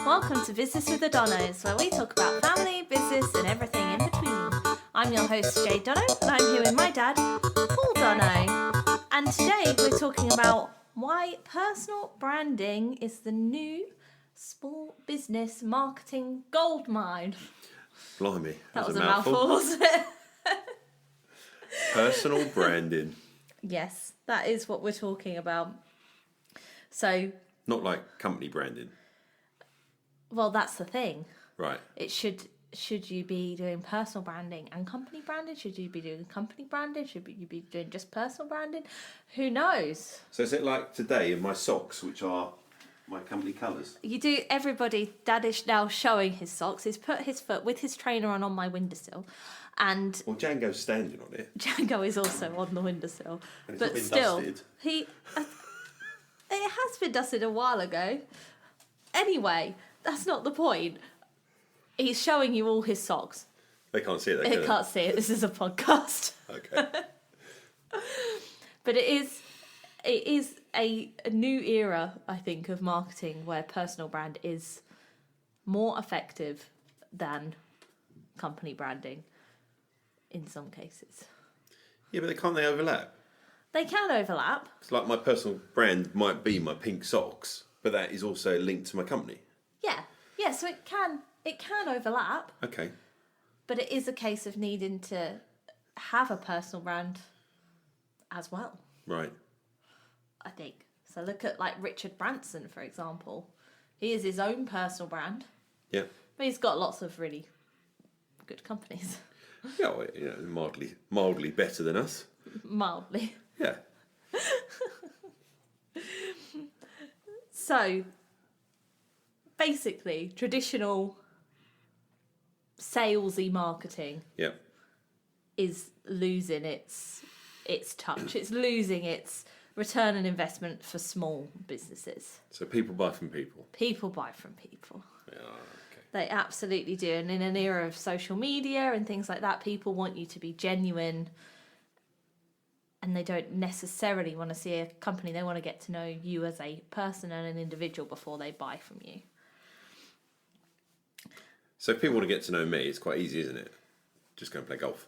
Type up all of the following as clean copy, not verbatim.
Welcome to Business with the Donos, where we talk about family, business, and everything in between. I'm your host, Jade Dono, and I'm here with my dad, Paul Dono. And today we're talking about why personal branding is the new small business marketing goldmine. Blimey, That was a mouthful, wasn't it? Personal branding. Yes, that is what we're talking about. So, Not like company branding. well, that's the thing. Right. It should you be doing personal branding and company branding? Should you be doing company branding? Should you be doing just personal branding? Who knows? So is it like today in my socks, which are my company colours? You do. Dad is now showing his socks. He's put his foot with his trainer on my windowsill, and Well, Django's standing on it. Django is also on the windowsill. And it's But not been still, dusted. it has been dusted a while ago. Anyway, that's not the point. He's showing you all his socks. They can't see it. They can't see it. This is a podcast. Okay. But it is a new era, I think, of marketing where personal brand is more effective than company branding in some cases. Yeah, but can't they overlap? They can overlap. It's like my personal brand might be my pink socks, but that is also linked to my company. Yeah, so it can overlap, Okay. but it is a case of needing to have a personal brand as well, Right. I think. So look at like Richard Branson, for example. He is his own personal brand, Yeah. but he's got lots of really good companies. Yeah, well, mildly better than us. Mildly. Yeah. So, basically, traditional salesy marketing Yeah. is losing its touch. It's losing its return on investment for small businesses. So people buy from people. People buy from people. Yeah. Okay. They absolutely do. And in an era of social media and things like that, people want you to be genuine. And they don't necessarily want to see a company. They want to get to know you as a person and an individual before they buy from you. So if people want to get to know me, it's quite easy, isn't it? Just go and play golf.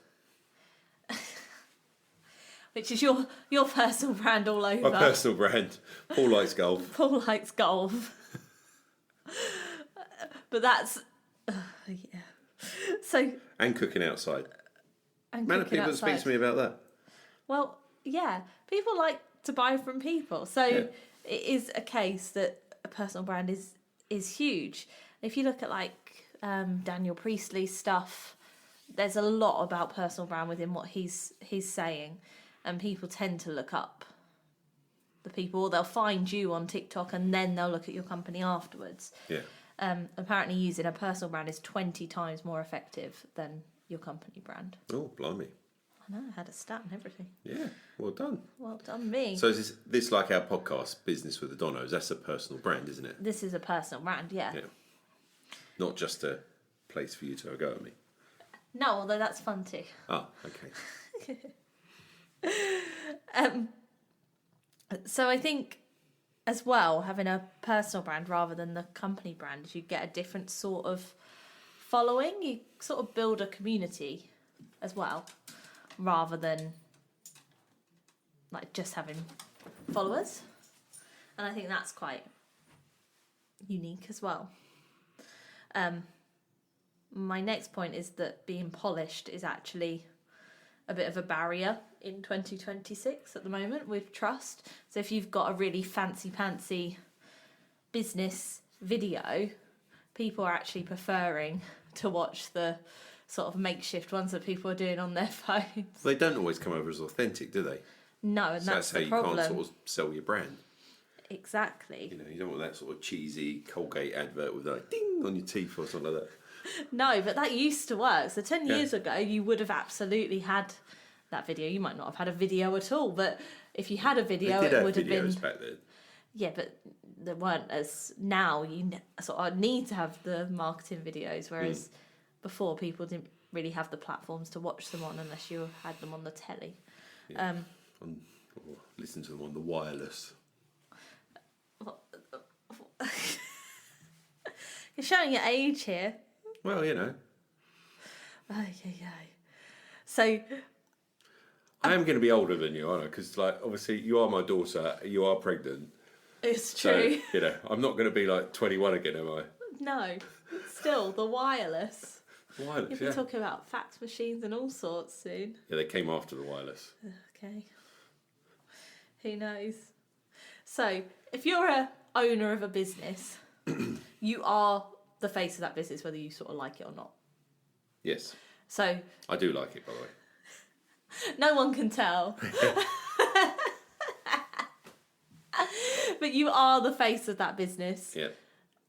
Which is your personal brand all over. My personal brand. Paul likes golf. Paul likes golf. But that's... yeah. So... And cooking outside. And Man of cooking people that speak to me about that. Well, yeah, people like to buy from people. So Yeah. it is a case that a personal brand is huge. If you look at like Daniel Priestley's stuff, there's a lot about personal brand within what he's saying, and people tend to look up the people, or they'll find you on TikTok and then they'll look at your company afterwards. Yeah. Apparently using a personal brand is 20 times more effective than your company brand. Oh, blimey. I know, I had a stat and everything. Yeah, well done. Well done, me. So is this like our podcast, Business with the Donos? That's a personal brand, isn't it? This is a personal brand, yeah. Not just a place for you to go at me. No, although that's fun too. Ah, okay. So I think as well, having a personal brand rather than the company brand, you get a different sort of following. You sort of build a community as well, rather than like just having followers. And I think that's quite unique as well. My next point is that being polished is actually a bit of a barrier in 2026 at the moment with trust. So if you've got a really fancy business video, people are actually preferring to watch the sort of makeshift ones that people are doing on their phones. They don't always come over as authentic, do they? No, and So that's how the you problem. can't sort of sell your brand. Exactly. You know, you don't want that sort of cheesy Colgate advert with like ding on your teeth or something like that. No, but that used to work. So 10 Yeah. years ago, you would have absolutely had that video. You might not have had a video at all, but if you had a video, They did it have would have been... videos back then. Yeah, but there weren't as... Now you sort of need to have the marketing videos, whereas before people didn't really have the platforms to watch them on unless you had them on the telly. Yeah. Or listen to them on the wireless. You're showing your age here. Well, you know. So I am going to be older than you, aren't I? Because, like, obviously, you are my daughter. You are pregnant. it's true. So, you know, I'm not going to be, like, 21 again, am I? No, still the wireless. Wireless, You'll be talking about fax machines and all sorts soon. Yeah, they came after the wireless. Okay. Who knows? So, if you're a owner of a business, you are the face of that business, whether you sort of like it or not. Yes. So I do like it, by the way. no one can tell. But you are the face of that business. Yeah.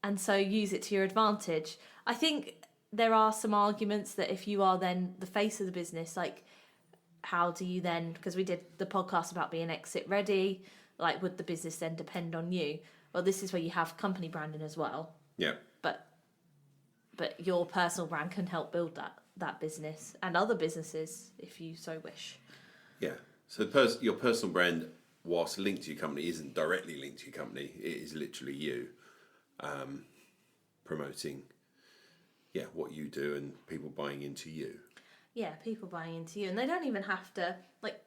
And so use it to your advantage. I think there are some arguments that if you are then the face of the business, like how do you then, because we did the podcast about being exit ready, like would the business then depend on you? Well, this is where you have company branding as well. Yeah. But your personal brand can help build that business and other businesses if you so wish. Yeah. So your personal brand, whilst linked to your company, isn't directly linked to your company. It is literally you promoting, what you do and people buying into you. Yeah, people buying into you. And they don't even have to, like,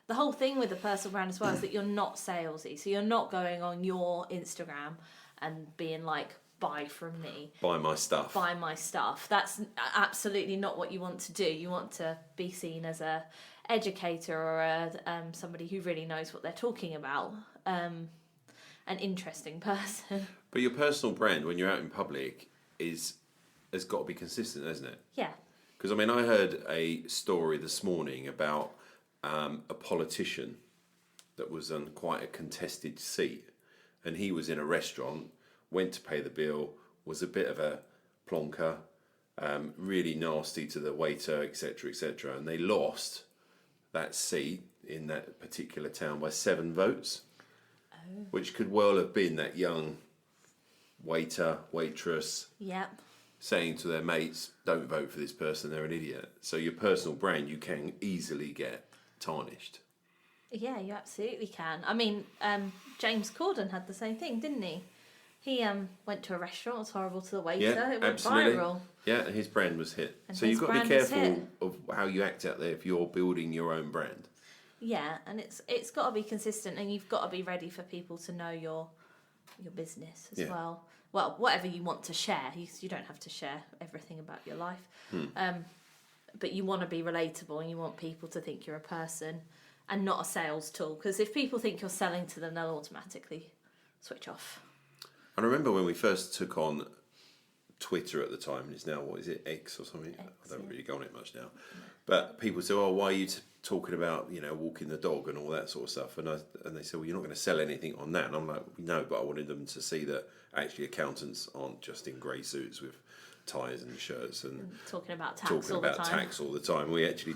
the whole thing with the personal brand as well is that you're not salesy. So you're not going on your Instagram and being like, buy from me. Buy my stuff. Buy my stuff. That's absolutely not what you want to do. You want to be seen as a educator or somebody who really knows what they're talking about. An interesting person. But your personal brand, when you're out in public, has got to be consistent, hasn't it? Yeah. Because, I mean, I heard a story this morning about a politician that was on quite a contested seat. And he was in a restaurant, went to pay the bill, was a bit of a plonker, really nasty to the waiter, etc., etc. And they lost that seat in that particular town by 7 votes, which could well have been that young waiter, waitress, Yep. saying to their mates, don't vote for this person, they're an idiot. So your personal brand, you can easily get tarnished. Yeah, you absolutely can. I mean, James Corden had the same thing, didn't he? He went to a restaurant, it was horrible to the waiter, Yeah, it went absolutely. viral. Yeah, and his brand was hit. And so his you've got to be brand was careful hit. of how you act out there if you're building your own brand. Yeah, and it's got to be consistent, and you've got to be ready for people to know your business as well. Well, whatever you want to share, you don't have to share everything about your life, but you want to be relatable, and you want people to think you're a person and not a sales tool. Because if people think you're selling to them, they'll automatically switch off. I remember when we first took on Twitter at the time, and it's now, what is it, X or something? I don't really go on it much now. But people say, oh, why are you talking about, walking the dog and all that sort of stuff? And they say, well, you're not going to sell anything on that. And I'm like, no, but I wanted them to see that actually accountants aren't just in grey suits with ties and shirts and talking about tax all the time. We actually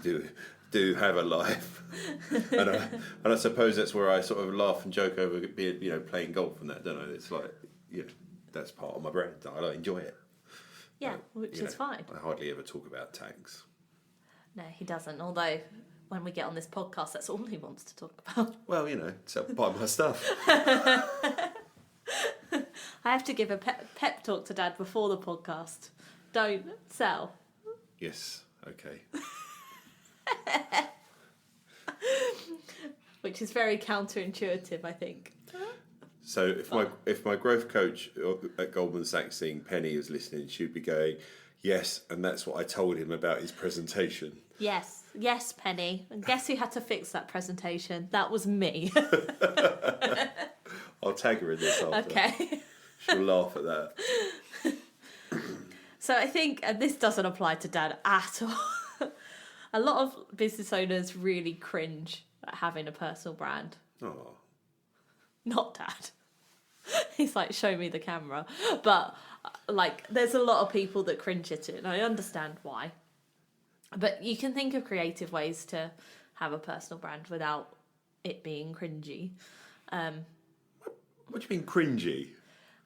do have a life. and I suppose that's where I sort of laugh and joke over being, playing golf and that, don't I? It's like, that's part of my brand. I enjoy it. Yeah, which is fine. I hardly ever talk about tax. No, he doesn't. Although, when we get on this podcast, that's all he wants to talk about. Well, so buy my stuff. I have to give a pep talk to Dad before the podcast. Don't sell. Yes, okay. Which is very counterintuitive, I think. So if my growth coach at Goldman Sachs seeing Penny was listening, she'd be going, yes, and that's what I told him about his presentation. Yes, Penny. And guess who had to fix that presentation? That was me. I'll tag her in this after. Okay. She'll laugh at that. So I think, and this doesn't apply to Dad at all, a lot of business owners really cringe at having a personal brand. Oh. Not Dad. He's like, show me the camera. But, there's a lot of people that cringe at it, and I understand why. But you can think of creative ways to have a personal brand without it being cringy. What do you mean cringy?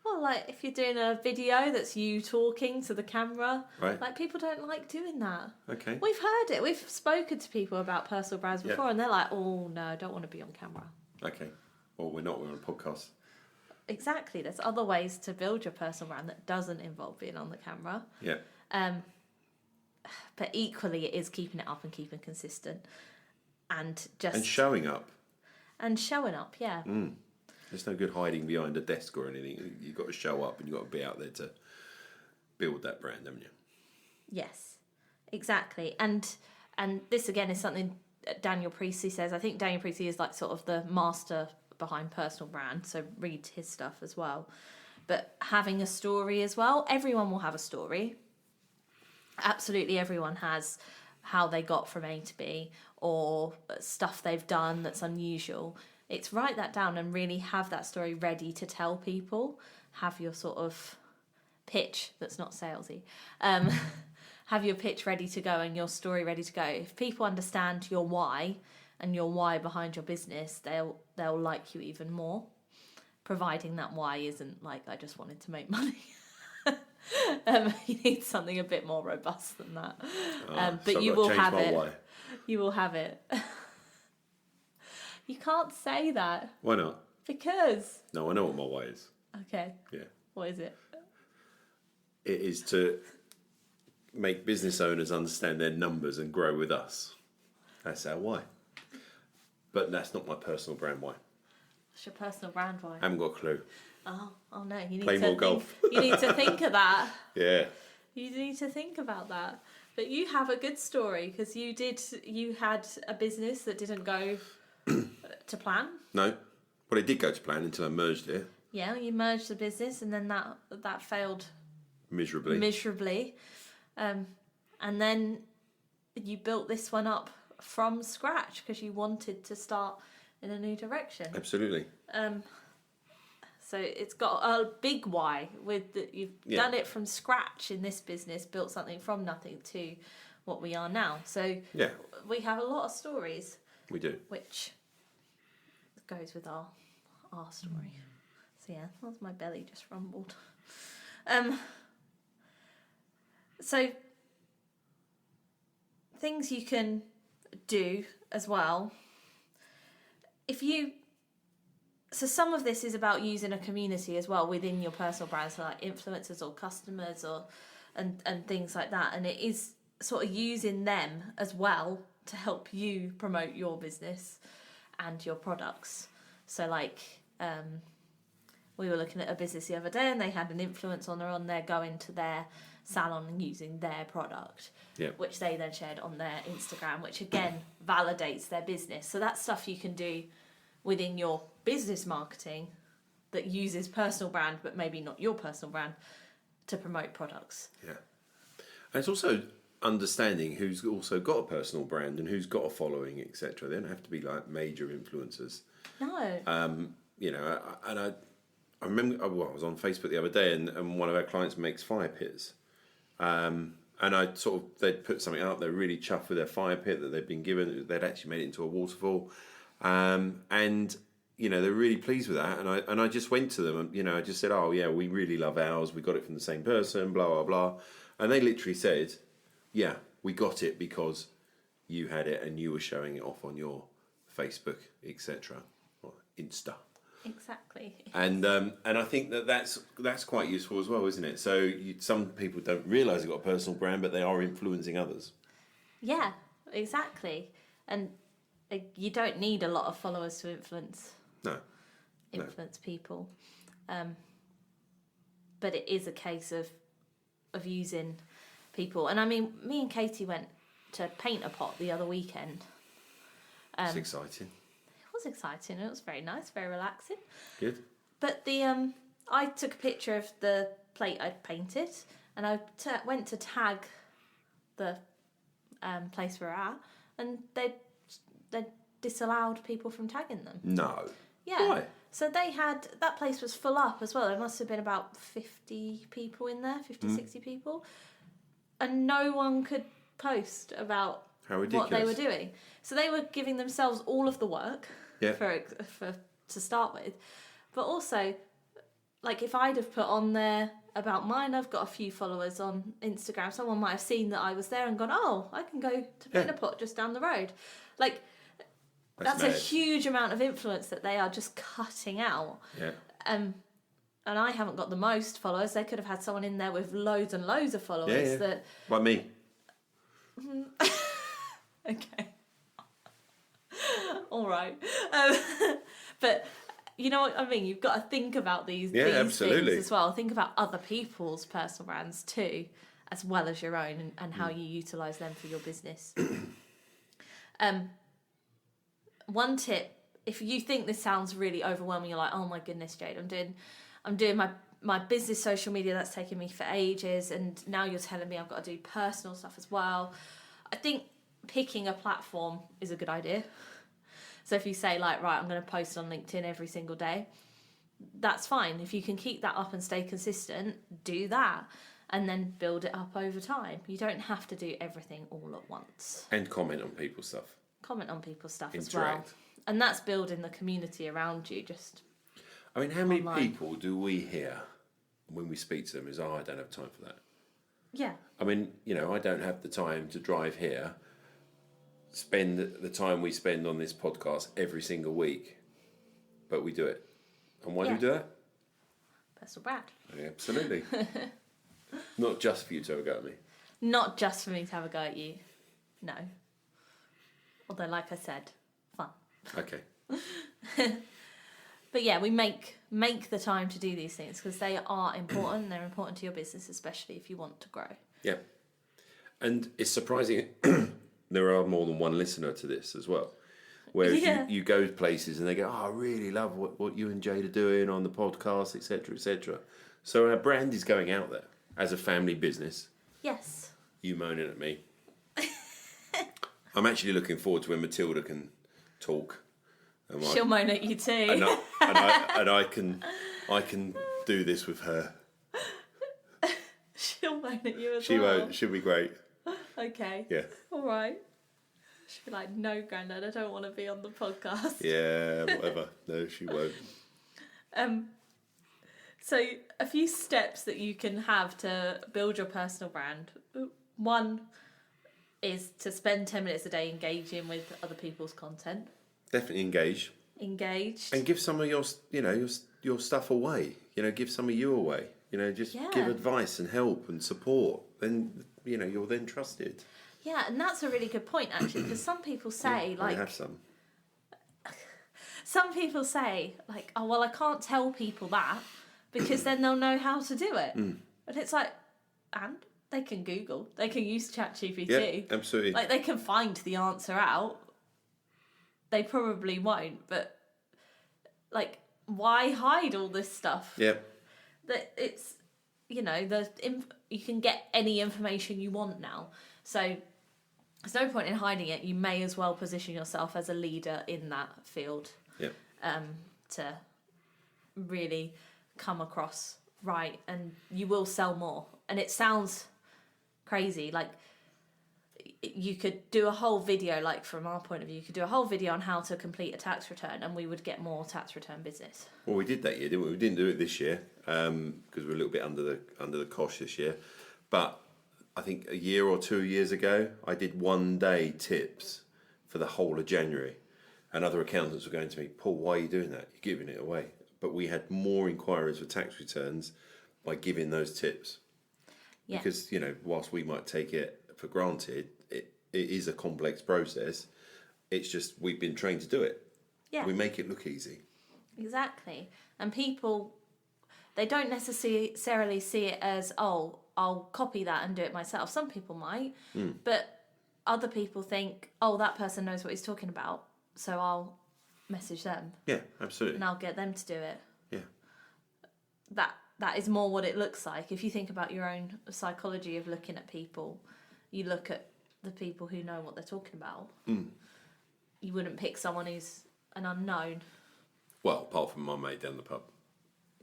Well, if you're doing a video that's you talking to the camera, right. People don't like doing that. Okay. We've heard it. We've spoken to people about personal brands before, and they're like, oh, no, I don't want to be on camera. Okay. Well, we're not. We're on a podcast. exactly, there's other ways to build your personal brand that doesn't involve being on the camera. Yeah. But equally, it is keeping it up and keeping consistent, and showing up. And showing up, yeah. There's no good hiding behind a desk or anything. You've got to show up and you've got to be out there to build that brand, haven't you? Yes, exactly. And this again is something Daniel Priestley says. I think Daniel Priestley is like sort of the master behind personal brand, so read his stuff as well. But having a story as well, everyone will have a story. Absolutely everyone has how they got from A to B, or stuff they've done that's unusual. It's write that down and really have that story ready to tell people. Have your sort of pitch that's not salesy. Have your pitch ready to go and your story ready to go. If people understand your why and your why behind your business, they'll like you even more. Providing that why isn't like, I just wanted to make money. You need something a bit more robust than that. But you will have it. Why. You will have it. You can't say that. Why not? Because. No, I know what my why is. Okay. Yeah. What is it? It is to make business owners understand their numbers and grow with us. That's our why. But that's not my personal brand why. What's your personal brand why? I haven't got a clue. Oh no! You need Play to more golf. You need to think of that. Yeah. You need to think about that. But you have a good story because you had a business that didn't go to plan. No. Well, it did go to plan until I merged it. Yeah, you merged the business and then that failed miserably. And then you built this one up from scratch because you wanted to start in a new direction. Absolutely. So it's got a big why you've done it from scratch in this business, built something from nothing to what we are now. So we have a lot of stories. We do. Which goes with our story. So yeah, that's my belly just rumbled. So things you can do as well. So some of this is about using a community as well within your personal brand, so like influencers or customers and things like that. And it is sort of using them as well to help you promote your business and your products. So like we were looking at a business the other day and they had an influencer on there going to their salon and using their product, which they then shared on their Instagram, which again validates their business. So that's stuff you can do within your business marketing that uses personal brand, but maybe not your personal brand, to promote products. Yeah. And it's also understanding who's also got a personal brand and who's got a following, etc. They don't have to be like major influencers. No. You know, and I remember, I was on Facebook the other day and one of our clients makes fire pits. And they'd put something up, they're really chuffed with their fire pit that they'd been given, they'd actually made it into a waterfall. And you know, they're really pleased with that, and I just went to them and, you know, I just said, oh yeah, we really love ours, we got it from the same person, blah blah blah, and they literally said, yeah, we got it because you had it and you were showing it off on your Facebook, etc., or Insta. Exactly. And I think that's quite useful as well, isn't it? So some people don't realise they've got a personal brand, but they are influencing others. Yeah, exactly. And you don't need a lot of followers to influence people. But it is a case of using people. And I mean, me and Katie went to paint a pot the other weekend. It's exciting. It was exciting. It was very nice, very relaxing. Good. But I took a picture of the plate I'd painted, and I went to tag the place we're at, and they disallowed people from tagging them. No. Yeah. Why? So that place was full up as well. There must have been about 50 people in there, 60 people. And no one could post about what they were doing. So they were giving themselves all of the work for to start with. But also, like if I'd have put on there about mine, I've got a few followers on Instagram. Someone might have seen that I was there and gone, oh, I can go to paint a pot just down the road. Like, that's a huge amount of influence that they are just cutting out. Yeah. and I haven't got the most followers. They could have had someone in there with loads and loads of followers. Yeah. That Like me. okay. All right. But you know what I mean? You've got to think about these absolutely. things as well. Think about other people's personal brands too, as well as your own, and how you utilise them for your business. One tip, if you think this sounds really overwhelming, you're like, oh my goodness, Jade, I'm doing my business social media, that's taken me for ages, and now you're telling me I've got to do personal stuff as well. I think picking a platform is a good idea. So if you say like, right, I'm going to post on LinkedIn every single day, that's fine. If you can keep that up and stay consistent, do that, and then build it up over time. You don't have to do everything all at once. And comment on people's stuff. Comment on people's stuff Interact. as well. And that's building the community around you. I mean, how many online. people do we hear when we speak to them is, oh, I don't have time for that. Yeah. I mean, I don't have the time to drive here, spend the time we spend on this podcast every single week, but we do it. And why do we do that? Personal brand. Yeah, absolutely. Not just for you to have a go at me. Not just for me to have a go at you. No. Although, like I said, fun. Okay. But yeah, we make the time to do these things because they are important. They're important to your business, especially if you want to grow. Yeah. And it's surprising there are more than one listener to this as well. Whereas you go to places and they go, oh, I really love what you and Jade are doing on the podcast, etc., etc. So our brand is going out there as a family business. Yes. You moaning at me. I'm actually looking forward to when Matilda can talk. She'll moan at you too. And I can do this with her. She'll moan at you as She well. won't. She'll be great. Okay. Yeah. All right. She'll be like, no, Grandad, I don't want to be on the podcast. Yeah, whatever. No, she won't. So a few steps that you can have to build your personal brand. One is to spend 10 minutes a day engaging with other people's content. Definitely engage. Engaged. And give some of your stuff away. Give some of you away. Just give advice and help and support. Then, you're then trusted. Yeah, and that's a really good point, actually, because some people say, I have some. Some people say, like, oh, well, I can't tell people that because then they'll know how to do it. And it's like, and they can Google. They can use ChatGPT. Yeah, absolutely. Like, they can find the answer out. They probably won't, but, like, why hide all this stuff? Yeah. That it's, you can get any information you want now. So there's no point in hiding it. You may as well position yourself as a leader in that field. Yeah. To really come across right, and you will sell more. And it sounds crazy, like you could do a whole video, like from our point of view, you could do a whole video on how to complete a tax return, and we would get more tax return business. Well, we did that year, didn't we? We didn't do it this year because we're a little bit under the cosh this year. But I think a year or 2 years ago, I did 1 day tips for the whole of January. And other accountants were going to me, Paul, why are you doing that? You're giving it away. But we had more inquiries for tax returns by giving those tips. Yeah. Because, whilst we might take it for granted, it is a complex process. It's just we've been trained to do it. Yeah. We make it look easy. Exactly. And people, they don't necessarily see it as, oh, I'll copy that and do it myself. Some people might, but other people think, oh, that person knows what he's talking about, so I'll message them. Yeah, absolutely. And I'll get them to do it. Yeah. That is more what it looks like. If you think about your own psychology of looking at people, you look at the people who know what they're talking about. You wouldn't pick someone who's an unknown. Well, apart from my mate down the pub.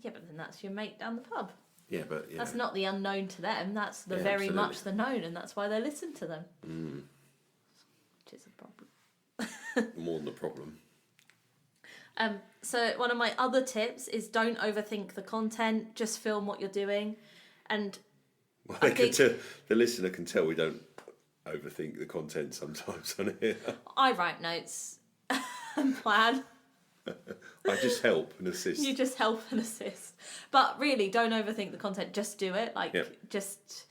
Yeah, but then that's your mate down the pub. Yeah, but that's not the unknown to them. That's the very absolutely. much the known, and that's why they listen to them. Which is a problem. More than a problem. So one of my other tips is don't overthink the content. Just film what you're doing, and well, the listener can tell we don't overthink the content sometimes on here. I write notes and plan. I just help and assist. You just help and assist. But really, don't overthink the content. Just do it. Like, just...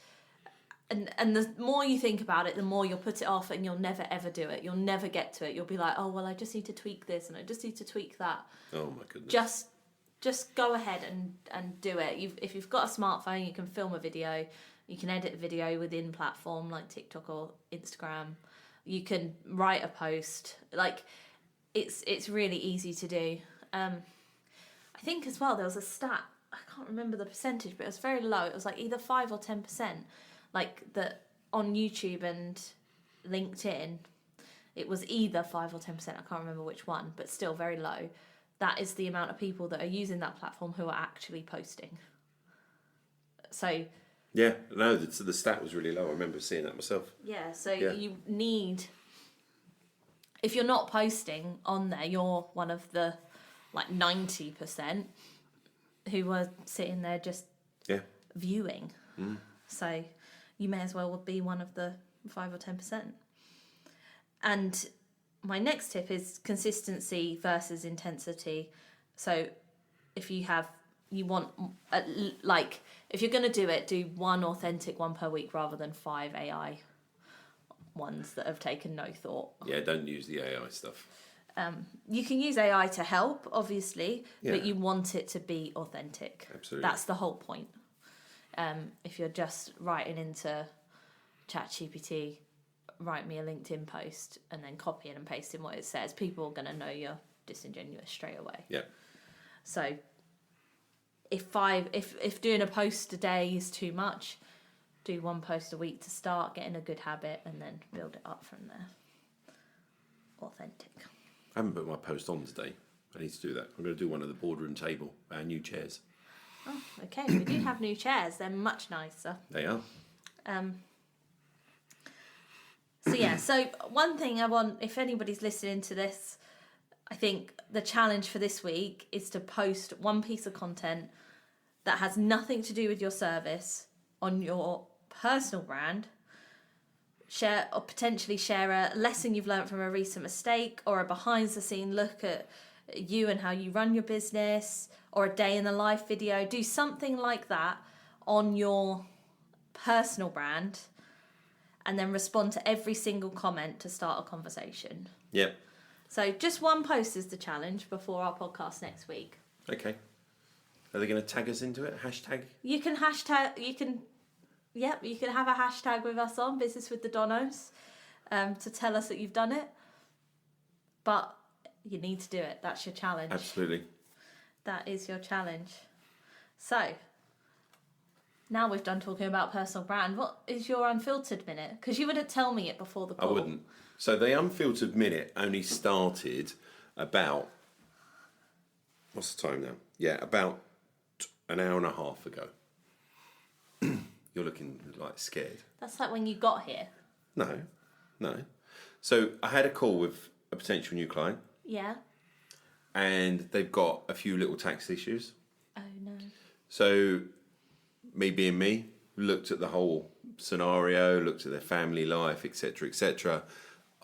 And the more you think about it, the more you'll put it off and you'll never, ever do it. You'll never get to it. You'll be like, oh, well, I just need to tweak this and I just need to tweak that. Oh, my goodness. Just go ahead and do it. If you've got a smartphone, you can film a video. You can edit a video within platform like TikTok or Instagram. You can write a post. Like, it's really easy to do. I think as well, there was a stat, I can't remember the percentage, but it was very low. It was like either 5 or 10%. Like that on YouTube and LinkedIn, it was either 5 or 10%. I can't remember which one, but still very low. That is the amount of people that are using that platform who are actually posting. So yeah, no, the stat was really low. I remember seeing that myself. Yeah, so you need, if you're not posting on there, you're one of the like 90% who are sitting there just viewing. So you may as well be one of the 5 or 10%. And my next tip is consistency versus intensity. So if you want, like, if you're going to do it, do one authentic one per week rather than 5 AI ones that have taken no thought. Yeah, don't use the AI stuff. You can use AI to help, obviously, but you want it to be authentic. Absolutely. That's the whole point. If you're just writing into ChatGPT, write me a LinkedIn post and then copying and pasting what it says, people are going to know you're disingenuous straight away. Yeah. So if doing a post a day is too much, do one post a week to start getting a good habit and then build it up from there. Authentic. I haven't put my post on today. I need to do that. I'm going to do one at the boardroom table, our new chairs. Oh, okay. We do have new chairs. They're much nicer. They are. So one thing I want, if anybody's listening to this, I think the challenge for this week is to post one piece of content that has nothing to do with your service on your personal brand. Share or potentially share a lesson you've learned from a recent mistake or a behind the scene look at you and how you run your business, or a day in the life video. Do something like that on your personal brand and then respond to every single comment to start a conversation. Yep. So just one post is the challenge before our podcast next week. Okay. Are they going to tag us into it? Hashtag? You can have a hashtag with us on, Business with the Donos, to tell us that you've done it. But you need to do it. That's your challenge. Absolutely. That is your challenge. So, now we've done talking about personal brand. What is your unfiltered minute? Because you wouldn't tell me it before the call. I wouldn't. So the unfiltered minute only started about, what's the time now? Yeah, about an hour and a half ago. You're looking like scared. That's like when you got here. No. So I had a call with a potential new client. Yeah. And they've got a few little tax issues. Oh, no. So me being me, looked at the whole scenario, looked at their family life, etc.,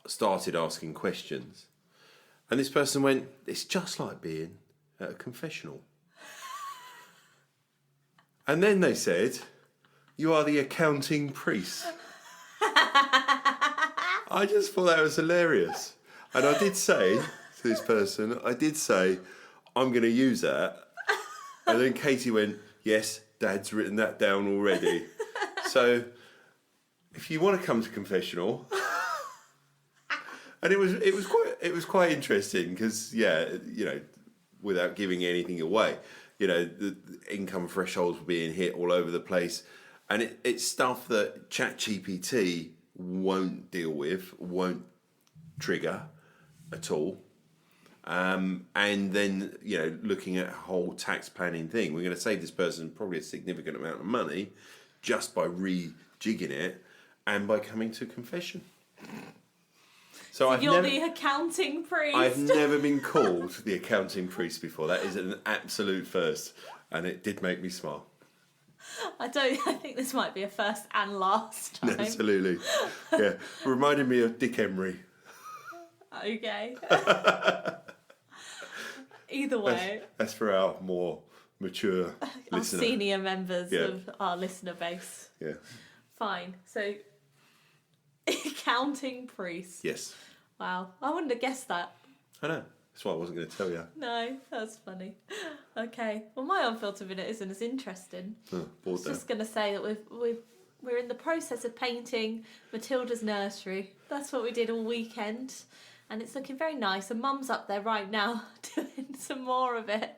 started asking questions. And this person went, it's just like being at a confessional. And then they said, you are the accounting priest. I just thought that was hilarious. And I did say to this person, I'm going to use that. And then Katie went, yes, Dad's written that down already. So if you want to come to confessional, and it was quite interesting because, without giving anything away, the income thresholds were being hit all over the place. And it's stuff that ChatGPT won't deal with, won't trigger at all. And then, looking at a whole tax planning thing, we're going to save this person probably a significant amount of money just by rejigging it and by coming to confession. So you're the accounting priest. I've never been called the accounting priest before. That is an absolute first. And it did make me smile. I think this might be a first and last time. Absolutely. Yeah. Reminded me of Dick Emery. Okay. Either way. That's for our more mature Our listener. senior members of our listener base. Yeah. Fine. So, accounting priest. Yes. Wow. I wouldn't have guessed that. I know. That's why I wasn't going to tell you. No, that's funny. Okay. Well, my unfiltered minute isn't as interesting. I was just going to say that we're in the process of painting Matilda's nursery. That's what we did all weekend. And it's looking very nice. And Mum's up there right now doing some more of it.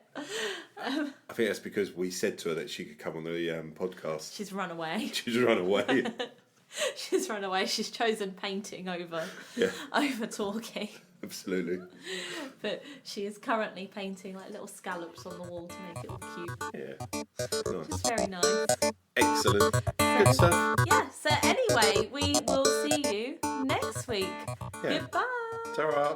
I think that's because we said to her that she could come on the podcast. She's run away. She's run away. She's run away. She's chosen painting over talking. Absolutely. But she is currently painting like little scallops on the wall to make it all cute. Yeah. Nice. It's very nice. Excellent. Good stuff. Yeah, so anyway, we will see you next week. Yeah. Goodbye. Ta-ra.